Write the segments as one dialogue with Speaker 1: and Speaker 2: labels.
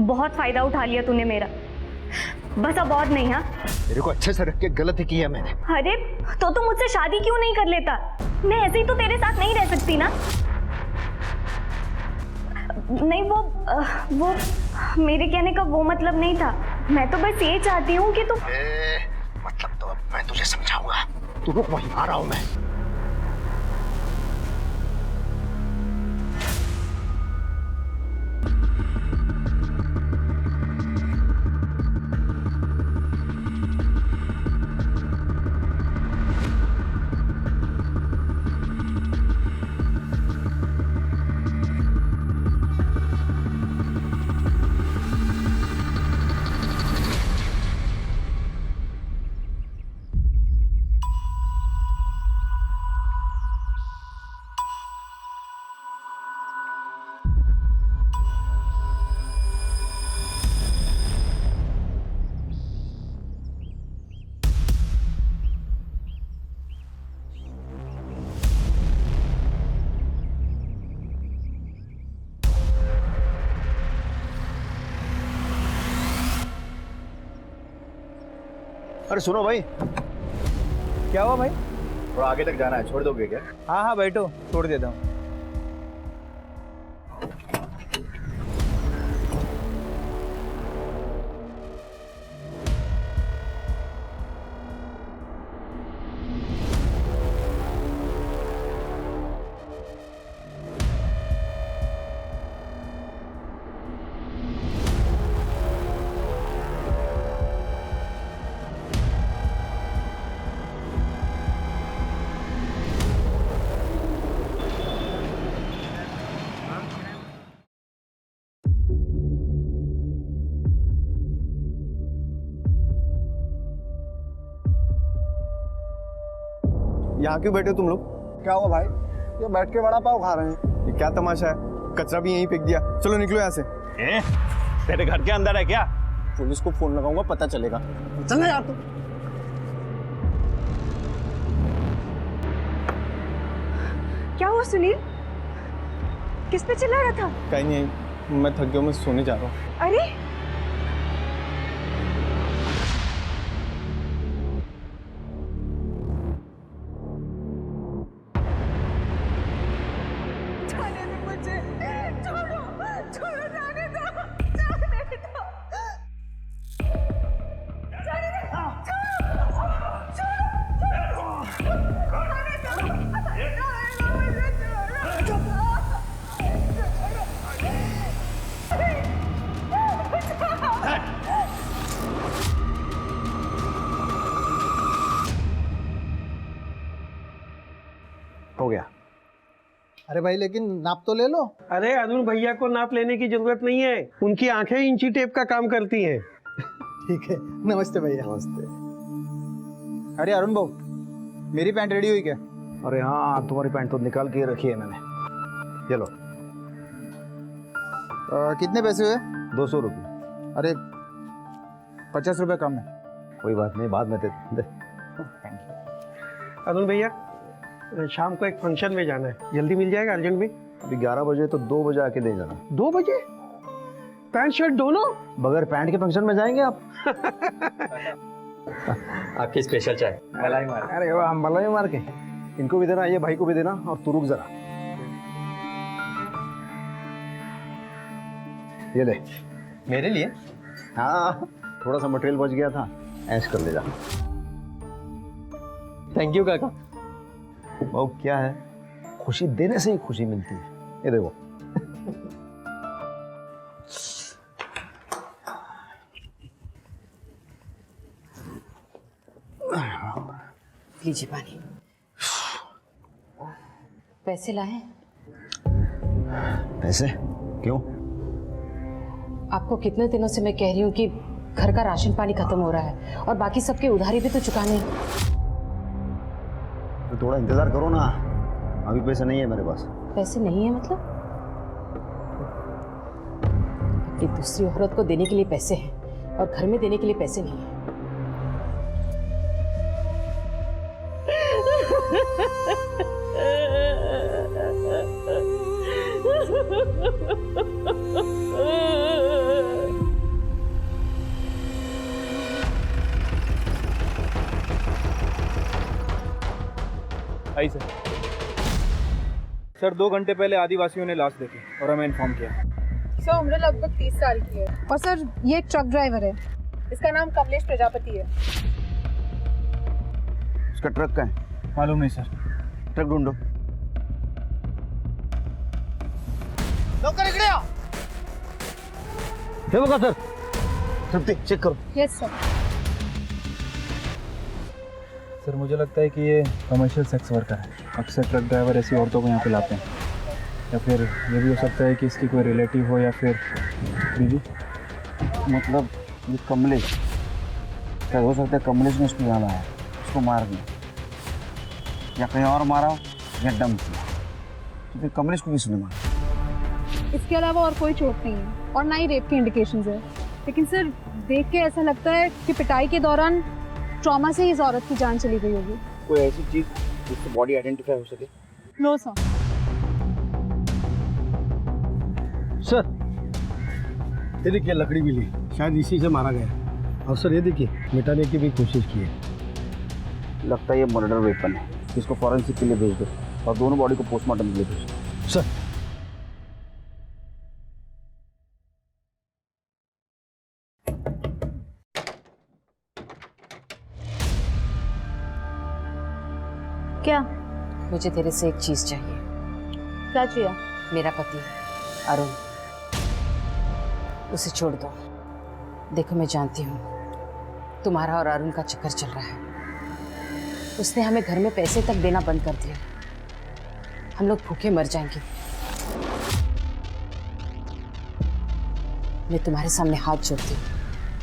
Speaker 1: बहुत फायदा उठा लिया तूने मेरा, बस अब और नहीं। हाँ,
Speaker 2: मेरे को अच्छे से रख के गलती की है मैंने।
Speaker 1: अरे तो तू मुझसे शादी क्यों नहीं कर लेता? मैं ऐसे ही तो तेरे साथ नहीं रह सकती ना। नहीं, वो मेरे कहने का वो मतलब नहीं था। मैं तो बस ये चाहती हूँ कि तू
Speaker 2: मतलब तो अब मैं तुझे समझाऊंगा। तू रुक, वहीं आ रहा हूं मैं। अरे सुनो भाई।
Speaker 3: क्या हुआ भाई?
Speaker 2: थोड़ा आगे तक जाना है, छोड़ दोगे क्या?
Speaker 3: हाँ हाँ बैठो, छोड़ देता हूँ।
Speaker 4: यहाँ क्यों बैठे हो तुम लोग?
Speaker 5: क्या हुआ भाई? ये बैठ के वड़ा पाव खा रहे हैं।
Speaker 4: ये क्या तमाशा है? कचरा भी यहीं फेंक दिया। चलो निकलो यहाँ से।
Speaker 3: तेरे घर के अंदर है क्या?
Speaker 4: पुलिस को फोन लगाऊंगा, पता चलेगा।
Speaker 5: चल यार तू।
Speaker 1: क्या हुआ सुनील? किस पे चिल्ला रहा था?
Speaker 4: कहीं नहीं, मैं थक गया हूं, मैं सोने जा रहा हूँ।
Speaker 1: अरे
Speaker 2: हो गया।
Speaker 5: अरे भाई लेकिन नाप तो ले लो।
Speaker 6: अरे अरुण भैया को नाप लेने की जरूरत नहीं है, उनकी आंखें इंची टेप का काम करती हैं।
Speaker 5: ठीक है, नमस्ते भैया।
Speaker 2: नमस्ते।
Speaker 3: अरे अरुण भाऊ, मेरी पैंट रेडी हुई क्या?
Speaker 2: अरे हाँ, तुम्हारी पैंट तो निकाल के रखी है मैंने। ये लो।
Speaker 3: कितने पैसे हुए?
Speaker 2: 200 रुपये।
Speaker 3: अरे 50 रुपये कम है।
Speaker 2: कोई बात नहीं, बाद में दे।
Speaker 6: अरुण भैया, शाम को एक फंक्शन में जाना है, जल्दी मिल जाएगा अर्जेंट में?
Speaker 2: अभी 11 बजे, तो 2 बजे आके ले जाना।
Speaker 6: 2 बजे? पैंट शर्ट दोनों?
Speaker 2: बगैर पैंट के फंक्शन में जाएंगे आप?
Speaker 7: आपकी स्पेशल चाय मलाई मार।
Speaker 2: अरे वाह, हम मलाई मार के। इनको भी देना, ये भाई को भी देना, और तू रुक जरा। ये ले।
Speaker 4: मेरे लिए?
Speaker 2: हाँ, थोड़ा सा मटेरियल बच गया था, ऐश कर ले जा।
Speaker 7: थैंक यू काका।
Speaker 2: वो क्या है, खुशी देने से ही खुशी मिलती है। ये देखो।
Speaker 8: लीजिए पानी। पैसे लाए?
Speaker 2: पैसे? क्यों?
Speaker 8: आपको कितने दिनों से मैं कह रही हूँ कि घर का राशन पानी खत्म हो रहा है और बाकी सबके उधारी भी तो चुकाने हैं।
Speaker 2: तो थोड़ा इंतजार करो ना, अभी पैसे नहीं है मेरे पास।
Speaker 8: पैसे नहीं है मतलब? अपनी दूसरी औरत को देने के लिए पैसे हैं और घर में देने के लिए पैसे नहीं है।
Speaker 7: आई सर।
Speaker 3: सर 2 घंटे पहले आदिवासियों ने लाश देखी और हमें इन्फॉर्म किया।
Speaker 9: सर उम्र लगभग 30 साल की है और सर ये एक ट्रक ड्राइवर है। इसका नाम कमलेश प्रजापति है।
Speaker 2: उसका ट्रक का है?
Speaker 3: मालूम नहीं सर।
Speaker 2: ट्रक ढूंढो।
Speaker 5: हे बघा सर,
Speaker 2: तृप्ति चेक करो।
Speaker 9: Yes sir.
Speaker 3: सर मुझे लगता है कि ये कमर्शियल सेक्स वर्कर है। अक्सर ट्रक ड्राइवर ऐसी औरतों को यहाँ पे लाते हैं, या फिर ये भी हो सकता है कि इसकी कोई रिलेटिव हो या फिर बीवी।
Speaker 2: मतलब ये कमलेश, क्या हो सकता है कमलेश ने उसको यहाँ लाया, उसको मार दिया, या कहीं और मारा या डंप किया। तो फिर कमलेश को किसने मारा?
Speaker 9: इसके अलावा और कोई चोट नहीं है और ना ही रेप के इंडिकेशंस है। लेकिन सर देख के ऐसा लगता है कि पिटाई के दौरान ट्रॉमा से इस औरत की जान चली गई होगी।
Speaker 2: कोई ऐसी चीज जिससे बॉडी आइडेंटिफाई हो सके?
Speaker 9: No sir.
Speaker 5: सर ये देखिए लकड़ी भी ली, शायद इसी से मारा गया। और सर ये देखिए मिटाने की भी कोशिश की है।
Speaker 2: लगता है ये मर्डर वेपन है। इसको फॉरेंसिक के लिए भेज दो और दोनों बॉडी को पोस्टमार्टम के लिए भेज दो।
Speaker 5: सर
Speaker 1: क्या?
Speaker 8: मुझे तेरे से एक चीज चाहिए।
Speaker 1: क्या चाहिए?
Speaker 8: मेरा पति अरुण, उसे छोड़ दो। देखो मैं जानती हूँ तुम्हारा और अरुण का चक्कर चल रहा है। उसने हमें घर में पैसे तक देना बंद कर दिया। हम लोग भूखे मर जाएंगे। मैं तुम्हारे सामने हाथ जोड़ती हूँ,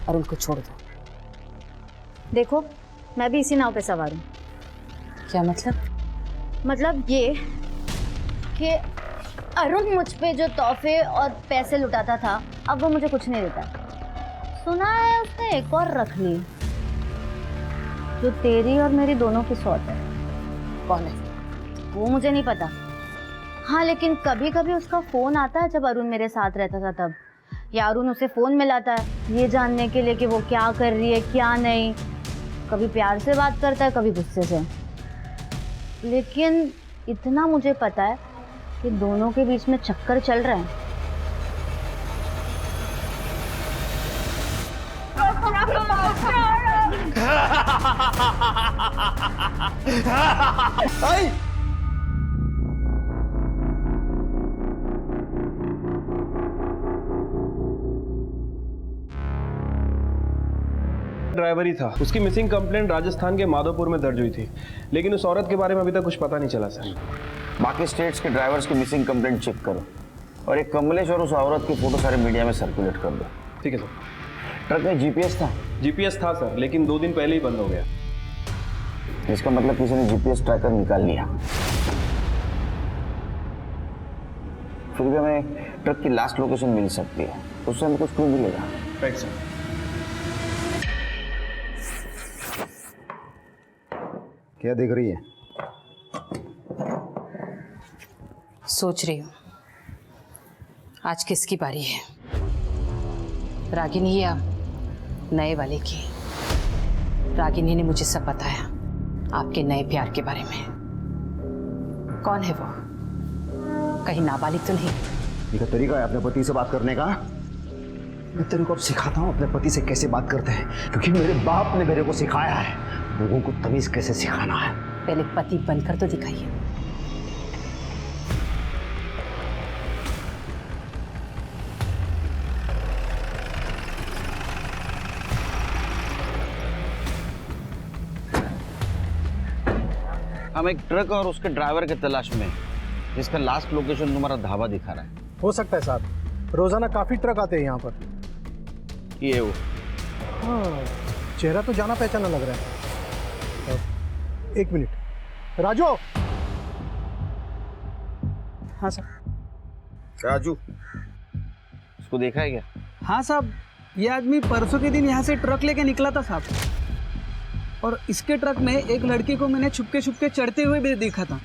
Speaker 8: अरुण को छोड़ दो।
Speaker 1: देखो मैं भी इसी नाव पे सवार हूँ।
Speaker 8: क्या मतलब?
Speaker 1: मतलब ये कि अरुण मुझ पे जो तोहफे और पैसे लुटाता था, अब वो मुझे कुछ नहीं देता। सुना है उसने एक और रख ली जो तेरी और मेरी दोनों की सौत है।
Speaker 8: कौन है?
Speaker 1: वो मुझे नहीं पता। हाँ लेकिन कभी कभी उसका फ़ोन आता है जब अरुण मेरे साथ रहता था तब, या अरुण उसे फ़ोन मिलाता है ये जानने के लिए कि वो क्या कर रही है क्या नहीं। कभी प्यार से बात करता है, कभी गुस्से से। लेकिन इतना मुझे पता है कि दोनों के बीच में चक्कर चल रहा है।
Speaker 10: ड्राइवर ही था। उसकी मिसिंग कंप्लेंट राजस्थान के माधोपुर में दर्ज हुई थी, लेकिन उस औरत के बारे में अभी तक कुछ पता नहीं चला सर।
Speaker 2: बाकी स्टेट्स के ड्राइवर्स की मिसिंग कंप्लेंट चेक करो और एक कमलेश और उस औरत की फोटो सारे मीडिया में सर्कुलेट कर दो।
Speaker 10: ठीक है सर।
Speaker 2: ट्रक में जीपीएस था?
Speaker 10: जीपीएस था सर, लेकिन 2 दिन पहले ही बंद हो गया।
Speaker 2: इसका मतलब किसी ने जीपीएस ट्रैकर निकाल लिया। फिर भी हमें ट्रक की लास्ट लोकेशन मिल सकती है, उससे हमें कुछ क्लू मिलेगा।
Speaker 10: Right sir.
Speaker 2: क्या देख रही है?
Speaker 8: सोच रही हूँ आज किसकी बारी है, रागिनी या नए वाले की। रागिनी ने मुझे सब बताया आपके नए प्यार के बारे में। कौन है वो? कहीं नाबालिग तो नहीं?
Speaker 2: ये क्या तरीका है अपने पति से बात करने का? मैं तेरे को अब सिखाता हूँ अपने पति से कैसे बात करते हैं, क्योंकि मेरे बाप ने मेरे को सिखाया है लोगों को तमीज कैसे सिखाना है।
Speaker 8: पहले पति बनकर तो दिखाइए।
Speaker 2: हम एक ट्रक और उसके ड्राइवर के तलाश में, जिसका लास्ट लोकेशन तुम्हारा ढाबा दिखा रहा है।
Speaker 5: हो सकता है साहब, रोजाना काफी ट्रक आते हैं यहाँ पर।
Speaker 2: ये वो
Speaker 5: हाँ, चेहरा तो जाना पहचाना लग रहा है। एक मिनट, राजू।
Speaker 11: हाँ सर।
Speaker 2: राजू, इसको देखा है क्या?
Speaker 11: हाँ साहब, ये आदमी परसों के दिन यहाँ से ट्रक लेके निकला था साहब, और इसके ट्रक में एक लड़की को मैंने छुपके छुपके चढ़ते हुए भी देखा था।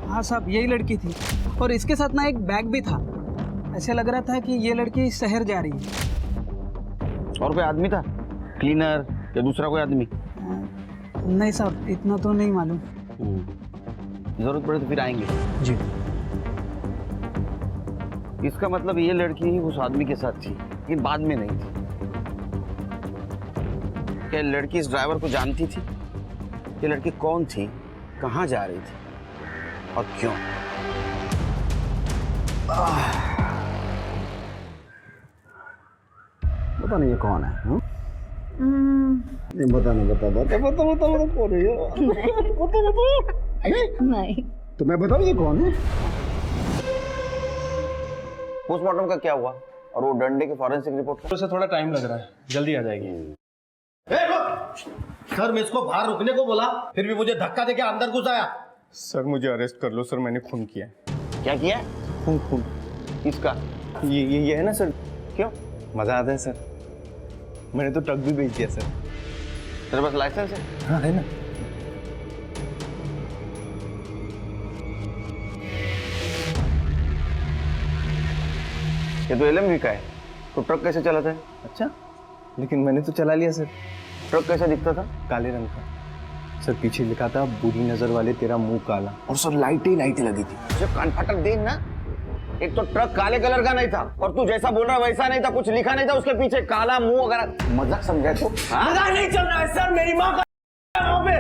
Speaker 11: हाँ साहब, यही लड़की थी, और इसके साथ ना एक बैग भी था। ऐसे लग रहा था कि ये लड़की शहर जा रही है।
Speaker 2: और कोई आदमी था, क्लीनर या दूसरा कोई आदमी?
Speaker 11: नहीं साहब, इतना तो नहीं मालूम।
Speaker 2: जरूरत पड़े तो फिर आएंगे।
Speaker 3: जी।
Speaker 2: इसका मतलब ये लड़की उस आदमी के साथ थी लेकिन बाद में नहीं थी। क्या लड़की इस ड्राइवर को जानती थी? ये लड़की कौन थी, कहाँ जा रही थी और क्यों?
Speaker 5: पता नहीं ये कौन है। नहीं बता कौन है ये?
Speaker 1: नहीं।
Speaker 5: तो मैं बताऊँ ये कौन है?
Speaker 2: पोस्टमार्टम का क्या हुआ और वो डंडे के फॉरेंसिक रिपोर्ट का?
Speaker 10: उसे थोड़ा टाइम लग रहा है, जल्दी आ जाएगी।
Speaker 5: सर मैं इसको बाहर रुकने को बोला, फिर भी मुझे धक्का देके अंदर घुस आया।
Speaker 4: सर मुझे अरेस्ट कर लो सर, मैंने खून किया है।
Speaker 2: क्या किया?
Speaker 4: खून।
Speaker 2: किसका?
Speaker 4: ये है ना सर।
Speaker 2: क्यों?
Speaker 4: मजा आता है सर। मैंने तो ट्रक भी बेच दिया सर।
Speaker 2: तेरे पास लाइसेंस है?
Speaker 4: हाँ है ना।
Speaker 2: ये तो LMV का है, तो ट्रक कैसे चलाता है?
Speaker 4: अच्छा, लेकिन मैंने तो चला लिया सर।
Speaker 2: ट्रक कैसा दिखता था?
Speaker 4: काले रंग का सर, पीछे लिखा था बुरी नजर वाले तेरा मुंह काला।
Speaker 2: और सर लाइटें लगी थी। जब कान फाटक देख ना, एक तो ट्रक काले कलर का नहीं था और तू जैसा बोल रहा वैसा नहीं था, कुछ लिखा नहीं था उसके पीछे, काला मुंह वगैरह। मजाक समझा तो?
Speaker 4: मजाक नहीं चल रहा है सर, मेरी माँ का नाम पे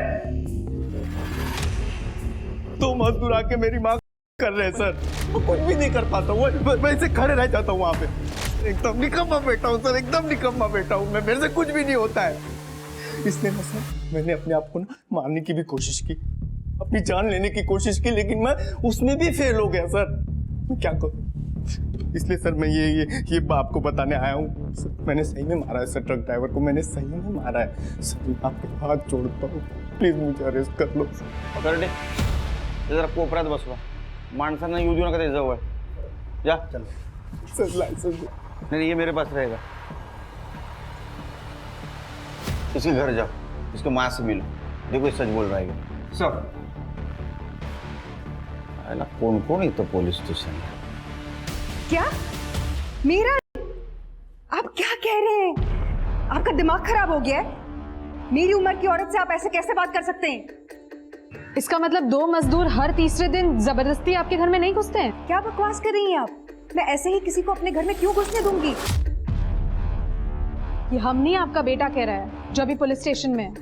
Speaker 4: 2 मजदूर आके मेरी माँ कर रहे हैं सर। वो कुछ भी नहीं कर पाता हूँ, मैं ऐसे खड़े रह जाता हूँ वहाँ पे। एकदम निकम्मा बेटा हूँ सर, एकदम निकम्मा बेटा हूँ मैं, मेरे से कुछ भी नहीं होता है। इसलिए ना सर मैंने अपने आप को ना मारने की भी कोशिश की, अपनी जान लेने की कोशिश की, लेकिन मैं उसमें भी फेल हो गया सर। मैं क्या करूं? इसलिए सर मैं ये बाप को बताने आया हूँ। मैंने सही में मारा है सर, ट्रक ड्राइवर को मैंने सही में मारा है सर। मैं आपके हाथ जोड़ता हूँ, प्लीज मुझे अरेस्ट कर लो।
Speaker 2: पकड़ दे जरा, कोपऱ्यात बसवा, माणसांना येऊ देऊ नका त्याच्या जवळ। जा चल
Speaker 4: सर लाइसेंस
Speaker 2: नहीं, ये मेरे पास रहेगा। इसके घर जाओ, इसको माँ से मिलो, देखो ये सच बोल रहा है
Speaker 10: सर।
Speaker 2: ना कौन कौन ही तो पुलिस स्टेशन।
Speaker 9: क्या? मेरा? आप क्या कह रहे हैं? आपका दिमाग खराब हो गया है? मेरी उम्र की औरत से आप ऐसे कैसे बात कर सकते हैं? इसका मतलब 2 मजदूर हर तीसरे दिन जबरदस्ती आपके घर में नहीं घुसते हैं? क्या बकवास कर रही हैं आप? मैं ऐसे ही किसी को अपने घर में क्यों घुसने दूंगी? ये हम नहीं, आपका बेटा कह रहा है जो अभी पुलिस स्टेशन में है।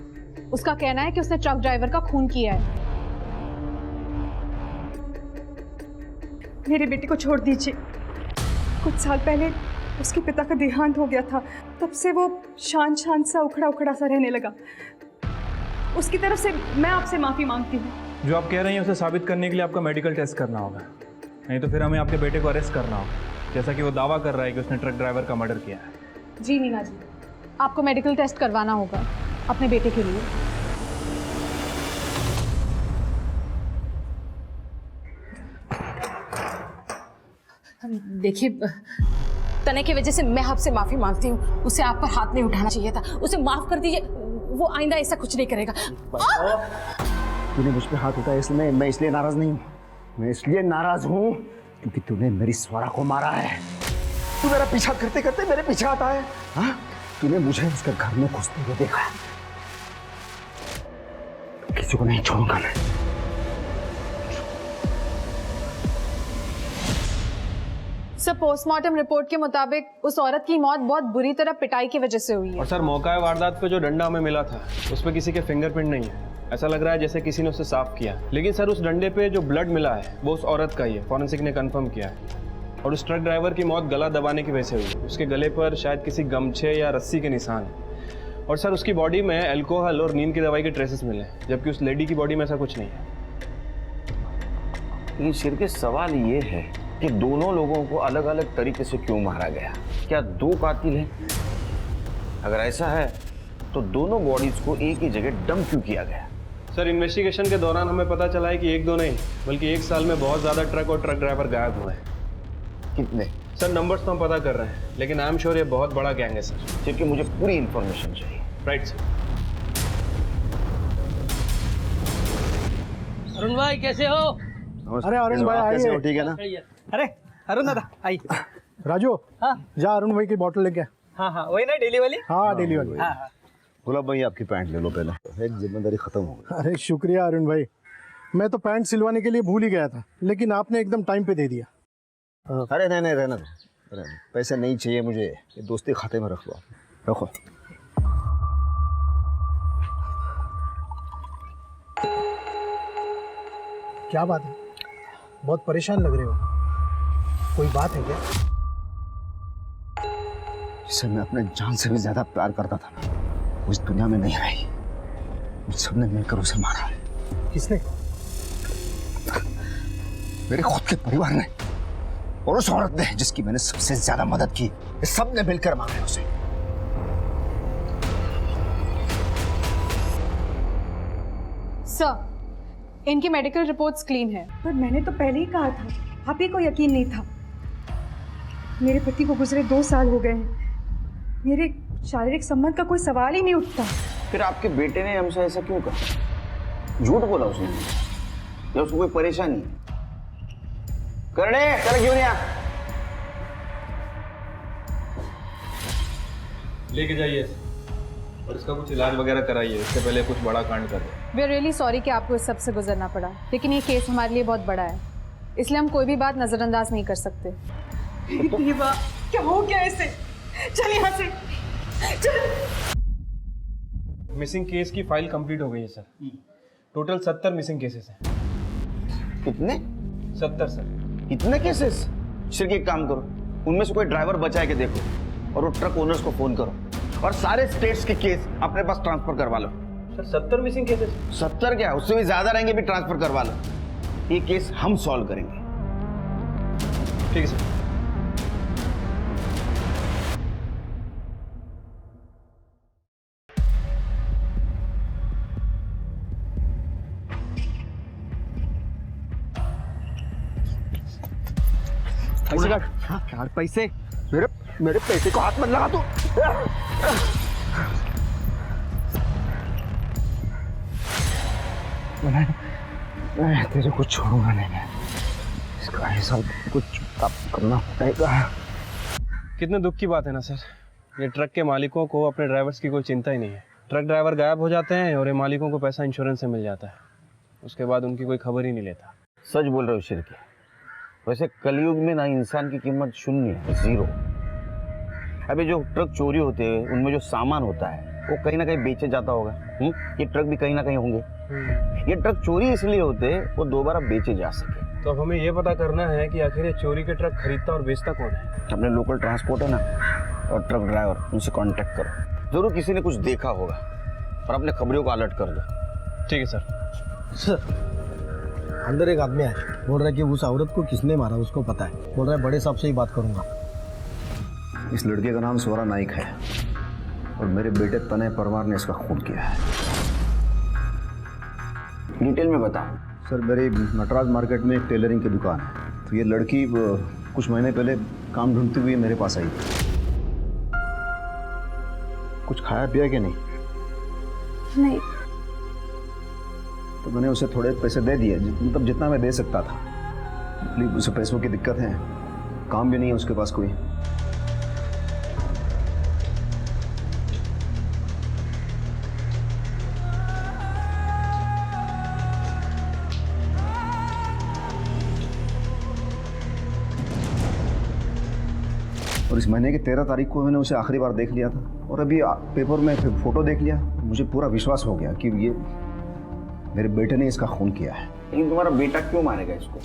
Speaker 9: उसका कहना है कि उसने ट्रक ड्राइवर का खून किया है।
Speaker 12: मेरे बेटे को छोड़ दीजिए। कुछ साल पहले उसके पिता का देहांत हो गया था, तब से वो शांत सा उखड़ा सा रहने लगा। उसकी तरफ से मैं आपसे माफ़ी मांगती हूँ।
Speaker 3: जो आप कह रही हैं उसे साबित करने के लिए आपका मेडिकल टेस्ट करना होगा, नहीं तो फिर हमें आपके बेटे को अरेस्ट करना होगा, जैसा कि वो दावा कर रहा है कि उसने ट्रक ड्राइवर का मर्डर किया है।
Speaker 9: जी नीना जी, आपको मेडिकल टेस्ट करवाना होगा अपने बेटे के लिए।
Speaker 8: देखिए, तने की वजह से मैं आपसे माफी मांगती हूँ। उसे आप पर हाथ नहीं उठाना चाहिए था, उसे माफ कर दीजिए। वो आइंदा ऐसा कुछ नहीं करेगा।
Speaker 5: तूने मुझ पे हाथ उठाया इसलिए मैं इसलिए नाराज नहीं हूँ। मैं इसलिए नाराज हूँ क्योंकि तूने मेरी स्वरा को मारा है। तू मेरा पीछा करते करते मेरे पीछे आता है। हाँ, तूने मुझे इसके घर में घुसते हुए देखा है। किसी को नहीं छोड़ूंगा मैं।
Speaker 9: सर, पोस्टमार्टम रिपोर्ट के मुताबिक उस औरत की मौत बहुत बुरी तरह पिटाई की वजह से हुई है।
Speaker 10: और सर, मौका वारदात पे जो डंडा हमें मिला था उस पर किसी के फिंगरप्रिंट नहीं है। ऐसा लग रहा है जैसे किसी ने उसे साफ किया। लेकिन सर, उस डंडे पे जो ब्लड मिला है वो उस औरत का ही है, फॉरेंसिक ने कंफर्म किया है। और उस ट्रक ड्राइवर की मौत गला दबाने की वजह से हुई। उसके गले पर शायद किसी गमछे या रस्सी के निशान है। और सर, उसकी बॉडी में अल्कोहल और नींद की दवाई के ट्रेसेस मिले, जबकि उस लेडी की बॉडी में ऐसा कुछ नहीं है।
Speaker 2: लेकिन सिर के सवाल ये है कि दोनों लोगों को अलग अलग तरीके से क्यों मारा गया? क्या 2 कातिल हैं? अगर ऐसा है तो दोनों बॉडीज को एक ही जगह डंप क्यों किया गया?
Speaker 10: सर, इन्वेस्टिगेशन के दौरान हमें पता चला है कि 1-2 नहीं बल्कि 1 साल में बहुत ज़्यादा ट्रक और ट्रक ड्राइवर गायब हुए हैं।
Speaker 2: कितने?
Speaker 10: सर, नंबर्स तो हम पता कर रहे हैं, लेकिन आई एम श्योर ये बहुत बड़ा गैंग है सर।
Speaker 2: क्योंकि मुझे पूरी इंफॉर्मेशन चाहिए।
Speaker 10: Right sir.
Speaker 11: अरुण भाई कैसे हो?
Speaker 5: अरे अरुण भाई आइए।
Speaker 4: ठीक है ना?
Speaker 11: अरे अरुण दादा आइए।
Speaker 5: राजू,
Speaker 11: हाँ
Speaker 5: जा अरुण भाई की बोतल लेके।
Speaker 11: हाँ वही ना, डेली वाली।
Speaker 5: हाँ, डेली वाली।
Speaker 11: हाँ।
Speaker 4: गुलाब भाई आपकी पैंट ले लो पहले, एक जिम्मेदारी खत्म हो गई।
Speaker 5: अरे शुक्रिया अरुण भाई।
Speaker 3: मैं तो पैंट सिलवाने के लिए भूल ही गया था, लेकिन आपने एकदम टाइम पे दे दिया।
Speaker 5: अरे नहीं नहीं, रहना दो, रहना दो। पैसे नहीं चाहिए मुझे, ये दोस्ती खाते में रख लो, रखो।
Speaker 3: क्या बात है, बहुत परेशान लग रहे हो, कोई बात है क्या?
Speaker 5: जिसे मैं अपने जान से भी ज्यादा प्यार करता था ना, वो इस दुनिया में नहीं रही। उन सबने मिलकर उसे मारा है।
Speaker 3: किसने?
Speaker 5: मेरे खुद के परिवार ने और उस औरत ने जिसकी मैंने सबसे ज्यादा मदद की, ये सब ने मिलकर मारा है उसे।
Speaker 12: सर, इनकी मेडिकल रिपोर्ट्स क्लीन है। पर मैंने तो पहले ही कहा था, आप ही को यकीन नहीं था। मेरे पति को गुजरे 2 साल हो गए हैं, मेरे शारीरिक संबंध का कोई सवाल ही नहीं उठता।
Speaker 2: फिर आपके बेटे ने हमसे ऐसा क्यों कहा? झूठ बोला उसने या उसको कोई परेशानी? करने चल क्यों नहीं आ?
Speaker 10: लेके जाइए और इसका कुछ इलाज वगैरह कराइए, इससे पहले कुछ बड़ा कांड कर दे।
Speaker 12: वी आर रियली सॉरी कि आपको इस सब से गुजरना पड़ा, लेकिन ये केस हमारे लिए बहुत बड़ा है, इसलिए हम कोई भी बात नजरअंदाज नहीं कर सकते। क्या हो गया इसे? चल यहाँ से, चल।
Speaker 10: मिसिंग केस की फाइल कंप्लीट हो गई है सर। टोटल 70 मिसिंग केसेस हैं।
Speaker 2: कितने?
Speaker 10: 70 सर।
Speaker 2: इतने केसेस? सिर्फ एक काम करो, उनमें से कोई ड्राइवर बचा है कि देखो, और वो ट्रक ओनर्स को फोन करो और सारे स्टेट्स के केस अपने पास ट्रांसफर करवा लो।
Speaker 10: Sir 70 missing cases?
Speaker 2: 70 क्या, उससे भी ज्यादा रहेंगे, भी ट्रांसफर करवा लो। ये केस हम सॉल्व करेंगे।
Speaker 10: ठीक है सर।
Speaker 5: पैसे काट पैसे। मेरे पैसे को हाथ मत लगा तू। मैं तेरे को छोड़ूंगा नहीं, इसका हिसाब कुछ करना पड़ेगा।
Speaker 10: कितने दुख की बात है ना सर, ये ट्रक के मालिकों को अपने ड्राइवर्स की कोई चिंता ही नहीं है। ट्रक ड्राइवर गायब हो जाते हैं और ये मालिकों को पैसा इंश्योरेंस से मिल जाता है, उसके बाद उनकी कोई खबर ही नहीं लेता।
Speaker 2: सच बोल रहे हो शिरके। वैसे कलयुग में ना इंसान की कीमत शून्य है, 0। अभी जो ट्रक चोरी होते हैं उनमें जो सामान होता है वो कहीं ना कहीं बेचे जाता होगा। ये ट्रक भी कहीं ना कहीं होंगे। ये ट्रक चोरी इसलिए होते हैं वो दोबारा बेचे जा सके।
Speaker 10: तो अब हमें ये पता करना है कि आखिर ये चोरी के ट्रक खरीदता और बेचता कौन है।
Speaker 2: अपने लोकल ट्रांसपोर्ट है ना और ट्रक ड्राइवर, उनसे कांटेक्ट करो, जरूर किसी ने कुछ देखा होगा और अपने खबरों को अलर्ट कर दो।
Speaker 10: ठीक है सर।
Speaker 3: सर, अंदर एक आदमी है, बोल रहा है कि उस औरत को किसने मारा उसको पता है। बोल रहा है बड़े साहब से ही बात करूंगा।
Speaker 5: इस लड़के का नाम स्वरा नाइक है और मेरे बेटे तनय परमार ने इसका खून किया है।
Speaker 2: डिटेल में बता।
Speaker 5: सर, मेरी नटराज मार्केट में एक टेलरिंग की दुकान है, तो ये लड़की कुछ महीने पहले काम ढूंढती हुई मेरे पास आई। कुछ खाया पिया कि नहीं?
Speaker 12: नहीं।
Speaker 5: तो मैंने उसे थोड़े पैसे दे दिए, मतलब जितना मैं दे सकता था। प्लीज, उसे पैसों की दिक्कत है, काम भी नहीं है उसके पास कोई। और इस महीने की 13 तारीख को मैंने उसे आखिरी बार देख लिया था और अभी पेपर में फोटो देख लिया, मुझे पूरा विश्वास हो गया कि ये मेरे बेटे ने इसका खून किया है।
Speaker 2: लेकिन तुम्हारा बेटा क्यों मारेगा इसको?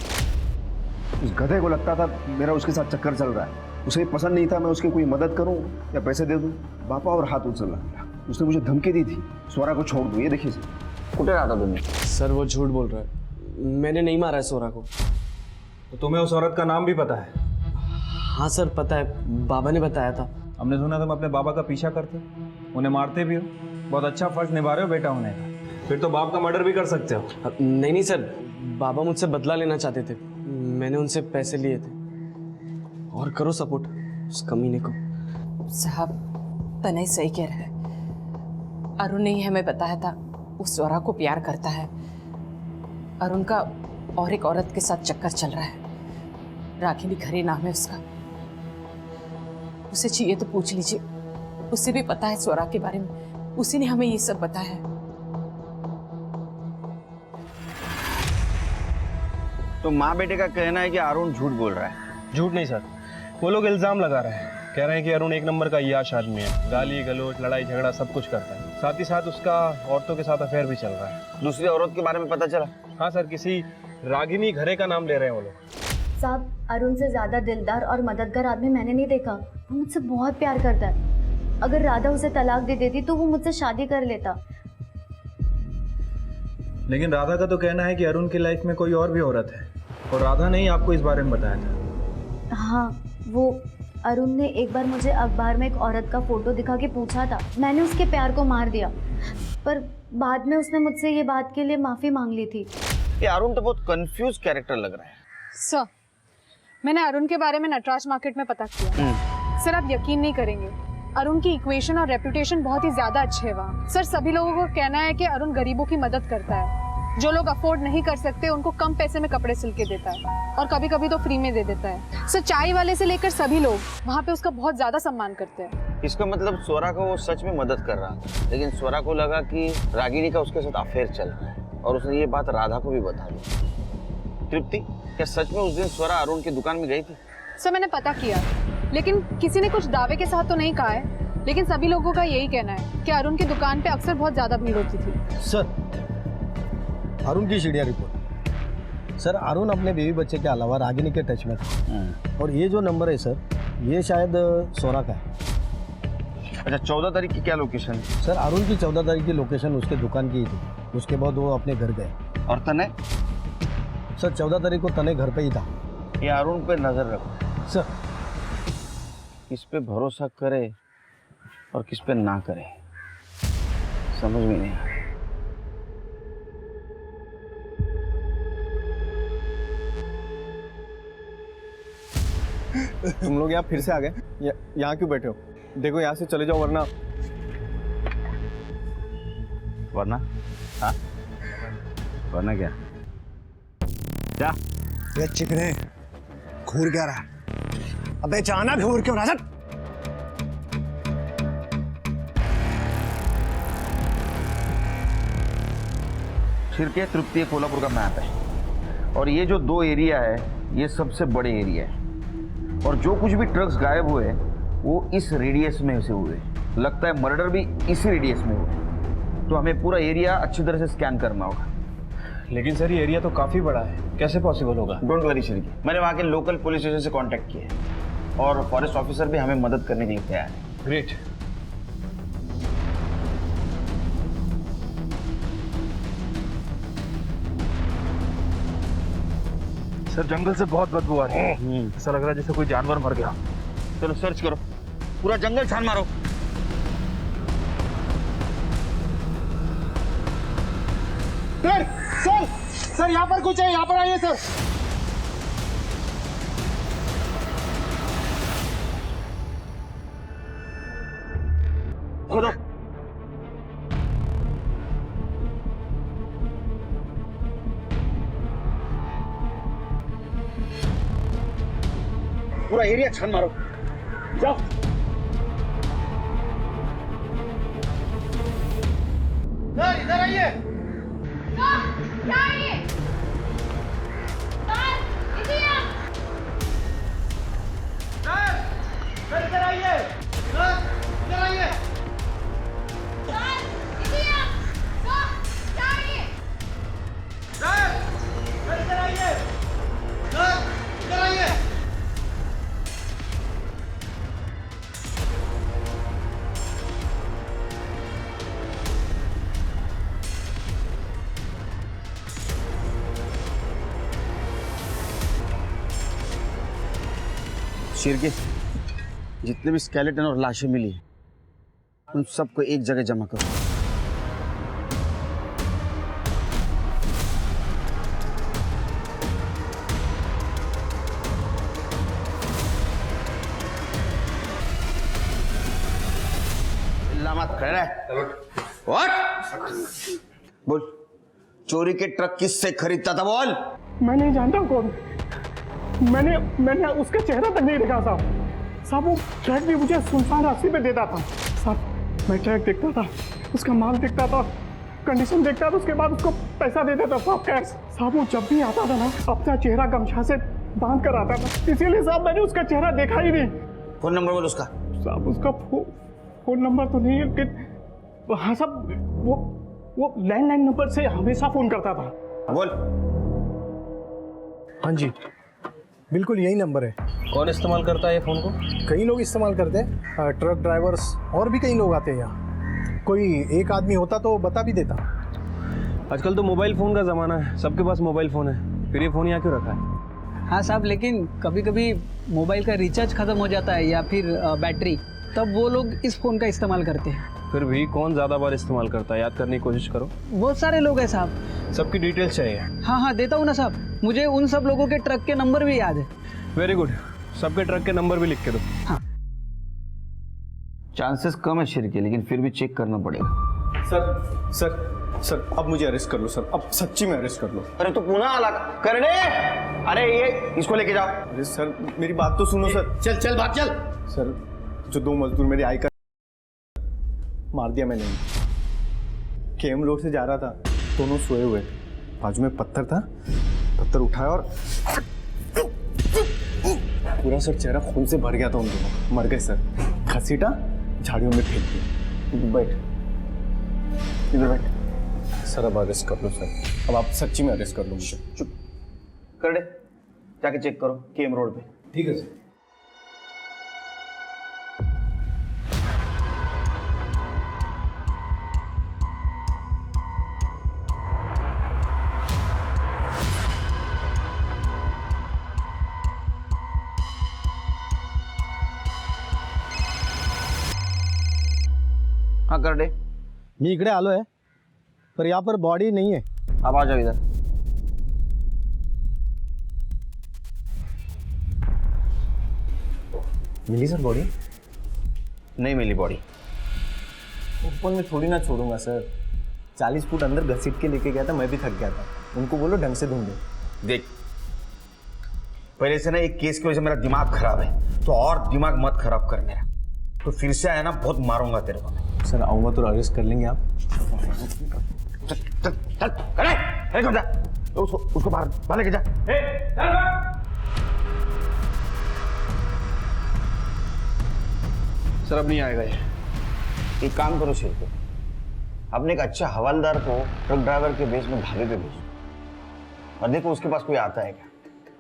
Speaker 5: उस गधे को लगता था मेरा उसके साथ चक्कर चल रहा है, उसे पसंद नहीं था मैं उसकी कोई मदद करूं या पैसे दे दूं। बापा और हाथ उछल रहा, उसने मुझे धमकी दी थी, स्वरा को छोड़ दो। ये देखिए सर।
Speaker 2: कुछ रहा था तुमने?
Speaker 7: सर वो झूठ बोल रहा है, मैंने नहीं मारा है स्वरा को।
Speaker 10: तो तुम्हें उस औरत का नाम भी पता है?
Speaker 7: हाँ सर पता है, बाबा ने बताया था।
Speaker 3: हमने सुना तुम अपने बाबा का पीछा करते, उन्हें मारते भी हो। बहुत अच्छा फर्ज निभा रहे हो बेटा होने का।
Speaker 10: फिर तो बाप का मर्डर भी कर सकते हो।
Speaker 7: नहीं सर, बाबा मुझसे बदला लेना चाहते थे, मैंने उनसे पैसे लिए थे। और करो सपोर्ट उस कमीने को।
Speaker 8: साहब, तनय सही कह रहा है। अरुण ने ही हमें बताया था उस स्वरा को प्यार करता है। अरुण का और एक औरत के साथ चक्कर चल रहा है, रागिनी खरे नाम है उसका। उसे चाहिए तो पूछ लीजिए, उसे भी पता है स्वरा के बारे में, उसी ने हमें ये सब बताया है।
Speaker 2: तो माँ बेटे का कहना है कि अरुण झूठ बोल रहा है।
Speaker 10: झूठ नहीं सर, वो लोग इल्ज़ाम लगा रहे हैं, कह रहे हैं कि अरुण एक नंबर का याश आदमी है, गाली गलौज लड़ाई झगड़ा सब कुछ करता है, साथ ही साथ उसका औरतों के साथ अफेयर भी चल रहा है।
Speaker 2: दूसरी औरत के बारे में पता चला?
Speaker 10: हाँ सर, किसी रागिनी घरे का नाम ले रहे हैं वो लोग।
Speaker 1: साहब, अरुण से ज़्यादा दिलदार और मददगार आदमी मैंने नहीं देखा। वो मुझसे बहुत प्यार करता है। अगर राधा उसे तलाक दे देती तो वो मुझसे शादी कर लेता।
Speaker 3: लेकिन राधा का तो कहना है कि अरुण की लाइफ में कोई और भी औरत है, और राधा ने ही आपको इस बारे में बताया था।
Speaker 1: हाँ, वो अरुण ने एक बार मुझे अखबार में एक औरत का फोटो दिखा के पूछा था। मैंने उसके प्यार को मार दिया, पर बाद में उसने मुझसे ये बात के लिए माफ़ी मांग ली थी।
Speaker 2: ये अरुण तो बहुत कंफ्यूज कैरेक्टर लग रहा है।
Speaker 12: सर, मैंने अरुण के बारे में नटराज मार्केट में पता किया। सर, आप यकीन नहीं करेंगे, अरुण की इक्वेशन और रेपुटेशन बहुत ही ज्यादा अच्छे है वहाँ। सर, सभी लोगों को कहना है कि अरुण गरीबों की मदद करता है। जो लोग अफोर्ड नहीं कर सकते उनको कम पैसे में कपड़े सिल के देता है, और कभी कभी तो फ्री में दे देता है। सर, चाय वाले से लेकर सभी लोग वहाँ पे उसका बहुत ज्यादा सम्मान करते हैं।
Speaker 2: इसका मतलब स्वरा को वो सच में मदद कर रहा था, लेकिन स्वरा को लगा कि रागिनी का उसके साथ अफेयर चल रहा है, और उसने ये बात राधा को भी बता दी। तृप्ति, क्या सच में उस दिन स्वरा अरुण की दुकान में गई थी?
Speaker 12: सर, मैंने पता किया, लेकिन किसी ने कुछ दावे के साथ तो नहीं कहा है, लेकिन सभी लोगों का यही कहना है कि अरुण की दुकान पे अक्सर बहुत ज्यादा भीड़ होती थी।
Speaker 13: सर, अरुण की सीढ़िया रिपोर्ट। सर, अरुण अपने बीवी बच्चे के अलावा रागिनी के टच में था, और ये जो नंबर है सर, ये शायद सोरा का है।
Speaker 2: अच्छा, 14 तारीख की क्या लोकेशन है?
Speaker 13: सर, अरुण की 14 तारीख की लोकेशन उसके दुकान की ही थी। उसके बाद वो अपने घर गए।
Speaker 2: और तने?
Speaker 13: सर, 14 तारीख को तने घर पे ही था।
Speaker 2: ये अरुण पे नजर रखो
Speaker 13: सर।
Speaker 2: किस पे भरोसा करे और किस पे ना करे, समझ में नहीं आ रहा।
Speaker 4: तुम लोग यहाँ फिर से आ गए? यहाँ क्यों बैठे हो? देखो, यहाँ से चले जाओ, वरना
Speaker 2: हाँ, वरना क्या? जा।
Speaker 5: ये चिकने घूर क्या रहा? अबे जाना, घूर क्यों रहा?
Speaker 2: शिरके तृप्ति कोल्हापुर का मैप है, और ये जो 2 एरिया है ये सबसे बड़े एरिया है, और जो कुछ भी ट्रक्स गायब हुए वो इस रेडियस में से हुए। लगता है मर्डर भी इसी रेडियस में हुए, तो हमें पूरा एरिया अच्छी तरह से स्कैन करना होगा।
Speaker 10: लेकिन सर, ये एरिया तो काफ़ी बड़ा है, कैसे पॉसिबल होगा?
Speaker 2: डोंट वरी शिरके, मैंने वहाँ के लोकल पुलिस स्टेशन से कांटेक्ट किया है, और फॉरेस्ट ऑफिसर भी हमें मदद करने के लिए तैयार है।
Speaker 10: ग्रेट।
Speaker 3: सर, जंगल से बहुत बदबू आ रही है। ऐसा लग रहा है जैसे कोई जानवर मर गया।
Speaker 2: चलो सर्च करो, पूरा जंगल छान मारो।
Speaker 5: सर, यहाँ पर कुछ है, यहाँ पर आइए सर।
Speaker 2: खोदो। पूरा एरिया छान मारो, जाओ।
Speaker 5: सर, इधर आइए।
Speaker 1: क्या है ये?
Speaker 5: सर, इधर आइए। सर, इधर आइए। सर, इधर आइए। सर, इधर आइए।
Speaker 2: शिरके, जितने भी स्केलेटन और लाशें मिली उन सबको एक जगह जमा करो। मत खड़ा है। What? बोल, चोरी के ट्रक किससे खरीदता था? बोल।
Speaker 5: मैं नहीं जानता कौन। मैंने उसका चेहरा तक नहीं देखा साहब। वो ट्रक भी मुझे सुनसान रास्ते पे देता था साहब। मैं ट्रक देखता था, उसका माल देखता था,
Speaker 4: कंडीशन देखता था, उसके बाद उसको पैसा दे देता साहब कैश। साहब वो जब भी आता था ना अपना चेहरा गमछा से बांध कर आता था, इसीलिए साहब मैंने उसका चेहरा देखा ही नहीं।
Speaker 2: फोन नंबर बोल उसका।
Speaker 4: साहब उसका फोन नंबर तो नहीं है, लेकिन हाँ साहब वो लैंडलाइन नंबर से हमेशा फोन करता था।
Speaker 2: बोल।
Speaker 13: हाँ जी, बिल्कुल यही नंबर है।
Speaker 10: कौन इस्तेमाल करता है ये फ़ोन को?
Speaker 13: कई लोग इस्तेमाल करते हैं, ट्रक ड्राइवर्स और भी कई लोग आते हैं यहाँ। कोई एक आदमी होता तो बता भी देता।
Speaker 10: आजकल तो मोबाइल फ़ोन का ज़माना है, सबके पास मोबाइल फ़ोन है, फिर ये फ़ोन यहाँ क्यों रखा है?
Speaker 11: हाँ साहब, लेकिन कभी कभी मोबाइल का रिचार्ज ख़त्म हो जाता है या फिर बैटरी, तब वो लोग इस फ़ोन का इस्तेमाल करते हैं।
Speaker 10: फिर भी कौन ज़्यादा बार इस्तेमाल करता है, याद करने की कोशिश करो।
Speaker 11: बहुत सारे लोग हैं साहब।
Speaker 10: सबकी डिटेल्स चाहिए।
Speaker 11: हाँ हाँ देता हूँ ना साहब, मुझे उन सब लोगों के ट्रक के नंबर भी याद है।
Speaker 10: वेरी गुड, सबके ट्रक के नंबर भी लिख के दो।
Speaker 11: हाँ।
Speaker 2: चांसेस कम है शेर के, लेकिन फिर भी चेक करना पड़ेगा।
Speaker 4: सर अब मुझे अरेस्ट कर लो सर, अब सच्ची में अरेस्ट कर लो।
Speaker 2: अरे तो पुनः अलग करने, अरे ये इसको लेके जाओ।
Speaker 4: अरे सर मेरी बात तो सुनो सर।
Speaker 5: चल भाग चल।
Speaker 4: सर जो 2 मजदूर मेरे आई कर मार दिया मैंने। केम रोड से जा रहा था, दोनों सोए हुए, बाजू में पत्थर था, पत्थर उठाया और पूरा सर चेहरा खून से भर गया था। उन दोनों मर गए सर, घसीटा झाड़ियों में फेंक दिया। बैठ इधर बैठ। सर अब अरेस्ट कर लो सर, अब आप सच्ची में अरेस्ट कर लो मुझे।
Speaker 2: चुप कर दे, जाके चेक करो केम रोड पे।
Speaker 4: ठीक है सर।
Speaker 2: हाँ कर दे।
Speaker 13: मी इकडे आलो है, पर यहाँ पर बॉडी नहीं है।
Speaker 2: अब आ जाओ इधर।
Speaker 13: मिली सर बॉडी?
Speaker 2: नहीं मिली बॉडी।
Speaker 4: ओपन में थोड़ी ना छोड़ूंगा सर, 40 फुट अंदर घसीट के लेके गया था, मैं भी थक गया था। उनको बोलो ढंग से ढूंढे।
Speaker 2: देख पहले से ना एक केस की वजह से मेरा दिमाग खराब है, तो और दिमाग मत खराब कर मेरा। तो फिर से आया ना बहुत मारूंगा तेरे को।
Speaker 4: सर आऊंगा तो अरेस्ट कर लेंगे आप।
Speaker 2: चल चल चल, अरे जा, उसको बाहर लेके जा।
Speaker 10: सर अब नहीं आएगा ये।
Speaker 2: एक काम करो शेर को, अपने एक अच्छा हवालदार को ट्रक ड्राइवर के बेस में ढाबे पे भेजो और देखो उसके पास कोई आता है क्या।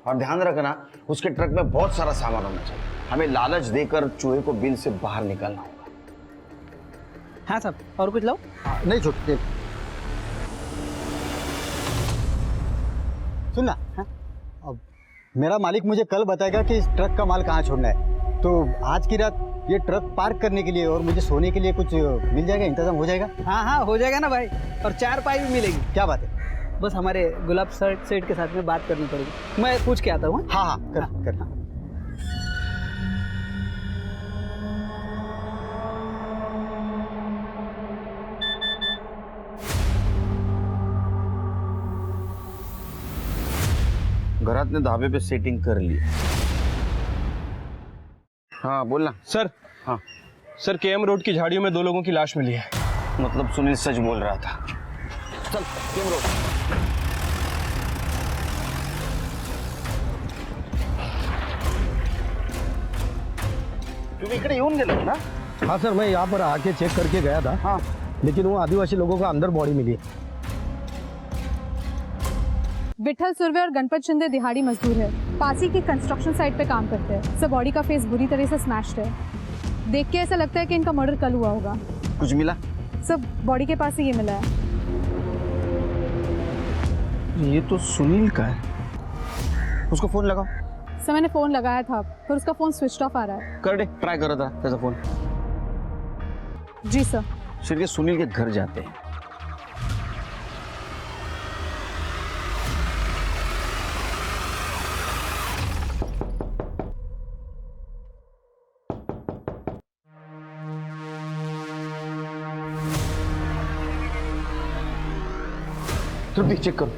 Speaker 2: और ध्यान रखना उसके ट्रक में बहुत सारा सामान होना चाहिए। हमें लालच देकर चूहे को बिल से बाहर निकालना होगा।
Speaker 11: हाँ साहब, और कुछ लाओ?
Speaker 13: नहीं छोटे। सुनना, हाँ? अब मेरा मालिक मुझे कल बताएगा कि इस ट्रक का माल कहाँ छोड़ना है, तो आज की रात ये ट्रक पार्क करने के लिए और मुझे सोने के लिए कुछ मिल जाएगा, इंतजाम हो जाएगा?
Speaker 11: हाँ हाँ हो जाएगा ना भाई, और 4 पाई भी मिलेगी।
Speaker 13: क्या बात है?
Speaker 11: बस हमारे गुलाब सेठ के साथ में बात करनी पड़ेगी, मैं पूछ के आता हूँ।
Speaker 13: हाँ हाँ करना।
Speaker 2: घरात ने ढाबे पे सेटिंग कर ली। हाँ बोलना।
Speaker 10: सर
Speaker 2: हाँ
Speaker 10: सर, केएम रोड की झाड़ियों में 2 लोगों की लाश मिली है।
Speaker 2: मतलब सुनील सच बोल रहा था। चल केएम रोड। तुम्ही इकडे येऊन गेलो ना?
Speaker 13: हाँ सर, मैं यहाँ पर आके चेक करके गया था।
Speaker 2: हाँ,
Speaker 13: लेकिन वो आदिवासी लोगों का अंदर बॉडी मिली है।
Speaker 12: विठल सुरवे और गणपत शिंदे दिहाड़ी मजदूर है, पासी की कंस्ट्रक्शन साइट पे काम करते हैं। सब बॉडी का फेस बुरी तरह से स्मैश्ड है, देख के ऐसा लगता है कि इनका मर्डर कल हुआ होगा।
Speaker 2: कुछ मिला?
Speaker 12: सब बॉडी के पास ही ये मिला है।
Speaker 2: ये तो सुनील का है, उसको फोन लगाओ।
Speaker 12: सर मैंने फ़ोन लगाया था पर उसका फ़ोन स्विच ऑफ आ रहा है।
Speaker 2: कर दे, ट्राई करो था कैसा फोन।
Speaker 12: जी सर।
Speaker 2: फिर के सुनील के घर जाते हैं। तुम चेक करो।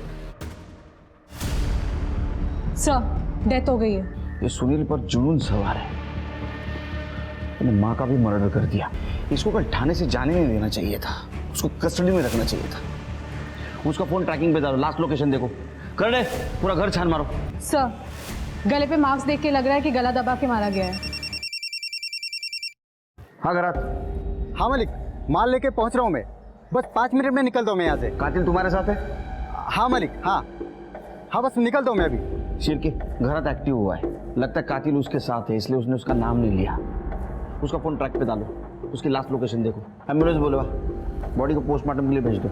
Speaker 12: सर डेथ हो गई है।
Speaker 2: ये सुनील पर जुनून सवार है, मैंने माँ का भी मर्डर कर दिया। इसको कल थाने से जाने नहीं देना चाहिए था, उसको कस्टडी में रखना चाहिए था। उसका फोन ट्रैकिंग पे डालो, लास्ट लोकेशन देखो। कर ले, पूरा घर छान मारो।
Speaker 8: सर, गले पे मार्क्स देख के लग रहा है कि गला दबा के मारा गया है।
Speaker 2: हाँ गरात।
Speaker 5: हाँ मालिक, माल लेके पहुंच रहा हूँ मैं, बस 5 मिनट में निकलता हूँ मैं यहाँ से।
Speaker 2: कातिल तुम्हारे साथ है?
Speaker 5: हाँ मालिक, हाँ हाँ, बस निकलता हूँ मैं अभी।
Speaker 2: शिरके, गरात एक्टिव हुआ है, लगता है कातिल उसके साथ है, इसलिए उसने उसका नाम नहीं लिया। उसका फोन ट्रैक पे डालो, उसकी लास्ट लोकेशन देखो, एम्बुलेंस बोलवा, बॉडी को पोस्टमार्टम के लिए भेज दो।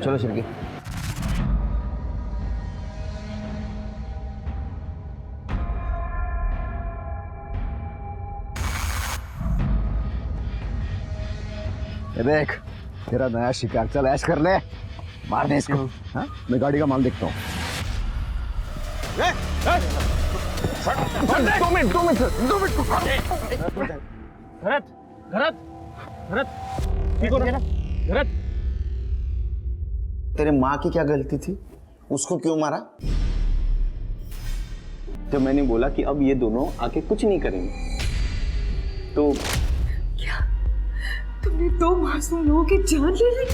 Speaker 2: चलो शिरके।
Speaker 5: देख तेरा नया शिकार, चल ऐश कर ले, मार दे इसको। हाँ, मैं गाड़ी का माल देखता हूँ। 2 मिनट।
Speaker 10: भरत भरत भरत ठीक हो ना भरत?
Speaker 2: तेरे माँ की क्या गलती थी, उसको क्यों मारा?
Speaker 3: जब मैंने बोला कि अब ये दोनों आके कुछ नहीं करेंगे तो
Speaker 12: तुमने 2 मासूम लोगों की जान ले ली।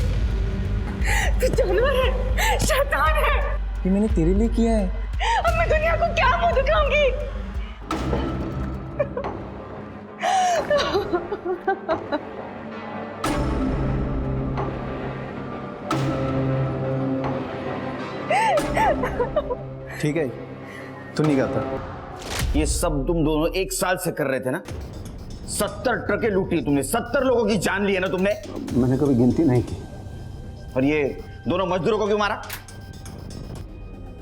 Speaker 12: तू जानवर है, शैतान है।
Speaker 3: ये मैंने तेरे लिए किया है।
Speaker 12: अब मैं दुनिया को क्या मुंह दिखाऊंगी?
Speaker 2: ठीक है, तू नहीं करता। ये सब तुम दोनों 1 साल से कर रहे थे ना? 70 ट्रकें लूटी तुमने, 70 लोगों की जान ली है ना तुमने?
Speaker 5: मैंने कभी गिनती नहीं की।
Speaker 2: और ये दोनों मजदूरों को क्यों मारा?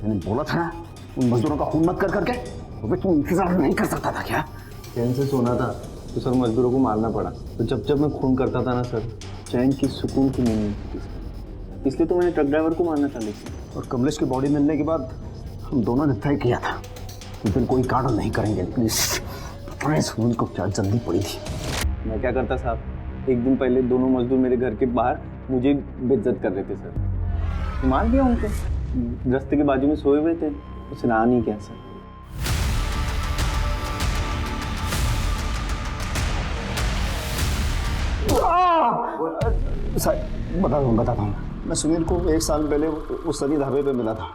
Speaker 5: मैंने बोला था ना, उन मजदूरों का खून मत कर करके। तो तू इंतजार नहीं कर सकता था क्या?
Speaker 3: चैन से सोना था तो सर मजदूरों को मारना पड़ा। तो जब मैं खून करता था ना सर, चैन की सुकून की नींद मिलती थी, इसलिए तो मैंने ट्रक ड्राइवर को मारना था। लेकिन
Speaker 5: और कमलेश की बॉडी मिलने के बाद हम दोनों ने तय किया था कि फिर कोई कांड नहीं करेंगे। प्लीज, उनको क्या जल्दी पड़ी थी।
Speaker 3: मैं क्या करता साहब, एक दिन पहले दोनों मजदूर मेरे घर के बाहर मुझे बेइज्जत कर रहे थे सर। मार दिया उनको, रास्ते के बाजू में सोए हुए थे, कुछ रहा नहीं क्या सर।
Speaker 5: बताता हूँ। मैं सुनील को 1 साल पहले उस सनी ढाबे पे मिला था।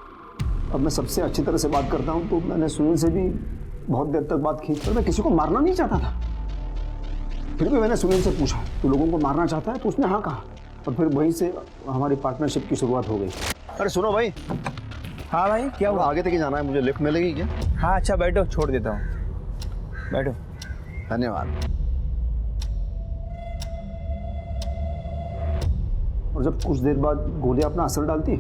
Speaker 5: अब मैं सबसे अच्छी तरह से बात करता हूँ, तो मैंने सुनील से भी बहुत देर तक बात की, पर मैं किसी को मारना नहीं चाहता था। फिर भी मैंने सुनील से पूछा, तू लोगों को मारना चाहता है? तो उसने हाँ कहा, और फिर वहीं से हमारी पार्टनरशिप की शुरुआत हो गई। अरे सुनो भाई।
Speaker 3: हाँ भाई, क्या हुआ?
Speaker 5: आगे तक ही जाना है, मुझे लिफ्ट मिलेगी क्या?
Speaker 3: हाँ अच्छा, बैठो, छोड़ देता हूँ, बैठो।
Speaker 5: धन्यवाद। और जब कुछ देर बाद गोलियां अपना असर डालती,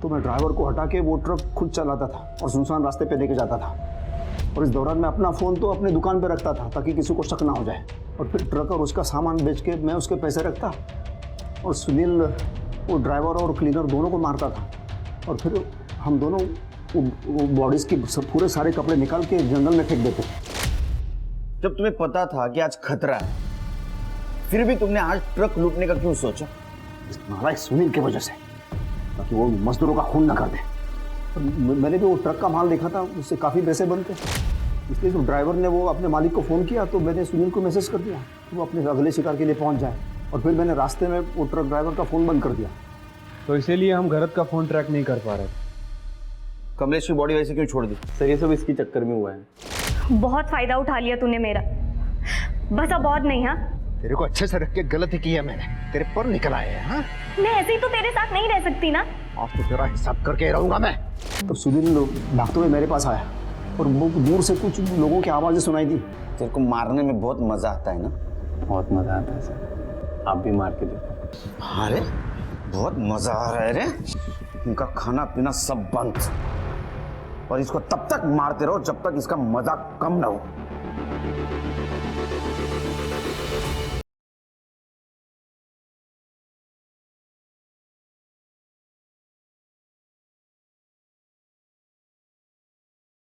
Speaker 5: तो मैं ड्राइवर को हटा के वो ट्रक खुद चलाता था और सुनसान रास्ते पे लेके जाता था। और इस दौरान मैं अपना फ़ोन तो अपनी दुकान पे रखता था ताकि किसी को शक ना हो जाए। और फिर ट्रक और उसका सामान बेच के मैं उसके पैसे रखता, और सुनील वो ड्राइवर और क्लीनर दोनों को मारता था। और फिर हम दोनों वो बॉडीज़ की पूरे सारे कपड़े निकाल के जंगल में फेंक देते।
Speaker 2: जब तुम्हें पता था कि आज खतरा है, फिर भी तुमने आज ट्रक लूटने का क्यों सोचा?
Speaker 5: इस नालायक सुनील की वजह से, ताकि वो मजदूरों का खून न कर दे। मैंने भी वो ट्रक का माल देखा था, उससे काफ़ी पैसे बनते, इसलिए जब ड्राइवर ने वो अपने मालिक को फ़ोन किया तो मैंने सुनील को मैसेज कर दिया कि वो अपने अगले शिकार के लिए पहुंच जाए। और फिर मैंने रास्ते में वो ट्रक ड्राइवर का फ़ोन बंद कर दिया।
Speaker 3: तो इसीलिए हम गरत का फ़ोन ट्रैक नहीं कर पा रहे।
Speaker 2: कमलेश की बॉडी वैसे क्यों छोड़ दी?
Speaker 3: सर ये सब इसकी चक्कर में हुआ है।
Speaker 14: बहुत फायदा उठा लिया तूने मेरा, बस अब बहुत नहीं। हाँ,
Speaker 5: तेरे को अच्छे से रख के गलती की है मैंने, तेरे पर निकल आए हैं। हाँ,
Speaker 14: मैं ऐसे ही तो तेरे साथ नहीं रह सकती ना।
Speaker 5: अब तो तेरा हिसाब करके रहूंगा मैं। तो सुनील भागते हुए मेरे पास आया और वो दूर से कुछ लोगों की आवाज़ें सुनाई दी।
Speaker 2: तेरे को मारने में बहुत मजा आता है ना?
Speaker 3: बहुत मजा आता है सर, आप भी मार के देखो।
Speaker 2: अरे बहुत मजा आ रहा है रे। इनका खाना पीना सब बंद, और इसको तब तक मारते रहो जब तक इसका मजा कम ना हो।